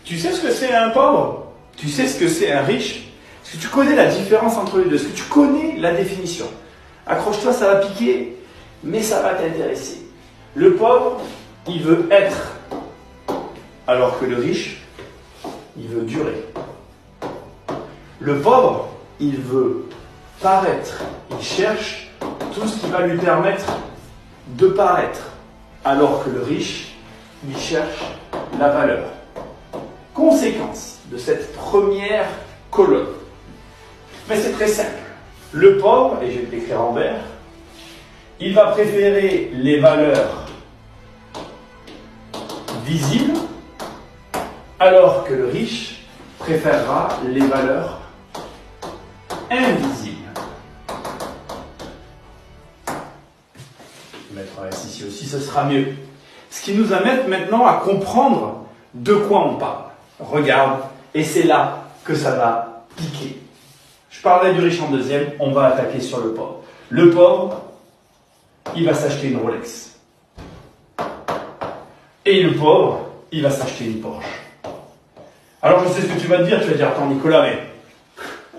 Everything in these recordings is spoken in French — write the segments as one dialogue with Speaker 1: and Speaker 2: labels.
Speaker 1: Tu sais ce que c'est un pauvre? Tu sais ce que c'est un riche? Est-ce que tu connais la différence entre les deux? Est-ce que tu connais la définition? Accroche-toi, ça va piquer, mais ça va t'intéresser. Le pauvre, il veut être, alors que le riche, il veut durer. Le pauvre, il veut paraître. Il cherche tout ce qui va lui permettre de paraître, alors que le riche, il cherche la valeur. Conséquence de cette première colonne. Mais c'est très simple. Le pauvre, et je vais l'écrire en vert, il va préférer les valeurs visibles, alors que le riche préférera les valeurs invisibles. Je vais mettre un S ici aussi, ce sera mieux. Ce qui nous amène maintenant à comprendre de quoi on parle. Regarde, et c'est là que ça va piquer. Je parlais du riche en deuxième, on va attaquer sur le pauvre. Le pauvre, il va s'acheter une Rolex. Et le pauvre, il va s'acheter une Porsche. Alors je sais ce que tu vas te dire, tu vas dire, attends Nicolas, mais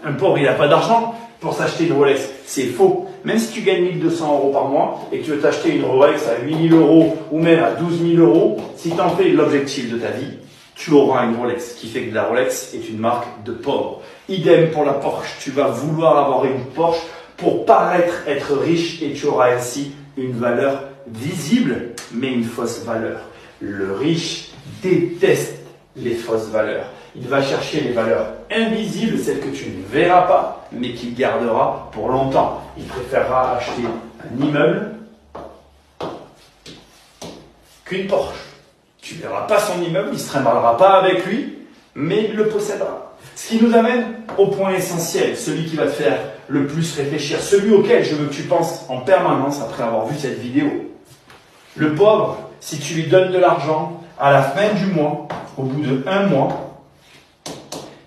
Speaker 1: un pauvre, il n'a pas d'argent pour s'acheter une Rolex. C'est faux. Même si tu gagnes 1 200 euros par mois et que tu veux t'acheter une Rolex à 8 000 euros ou même à 12 000 euros, si tu en fais l'objectif de ta vie, tu auras une Rolex, qui fait que la Rolex est une marque de pauvre. Idem pour la Porsche, tu vas vouloir avoir une Porsche pour paraître être riche et tu auras ainsi une valeur visible, mais une fausse valeur. Le riche déteste les fausses valeurs. Il va chercher les valeurs invisibles, celles que tu ne verras pas, mais qu'il gardera pour longtemps. Il préférera acheter un immeuble qu'une Porsche. Tu ne verras pas son immeuble, il ne se trimballera pas avec lui, mais il le possédera. Ce qui nous amène au point essentiel, celui qui va te faire le plus réfléchir, celui auquel je veux que tu penses en permanence après avoir vu cette vidéo. Le pauvre, si tu lui donnes de l'argent, à la fin du mois, au bout de 1 mois,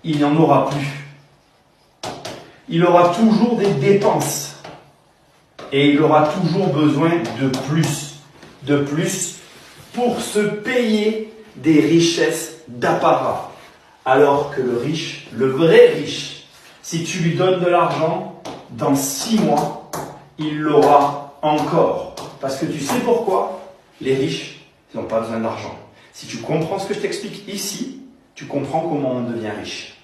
Speaker 1: il n'y en aura plus. Il aura toujours des dépenses. Et il aura toujours besoin de plus. De plus pour se payer des richesses d'apparat. Alors que le riche, le vrai riche, si tu lui donnes de l'argent, dans 6 mois, il l'aura encore. Parce que tu sais pourquoi? Les riches, ils n'ont pas besoin d'argent. Si tu comprends ce que je t'explique ici, tu comprends comment on devient riche.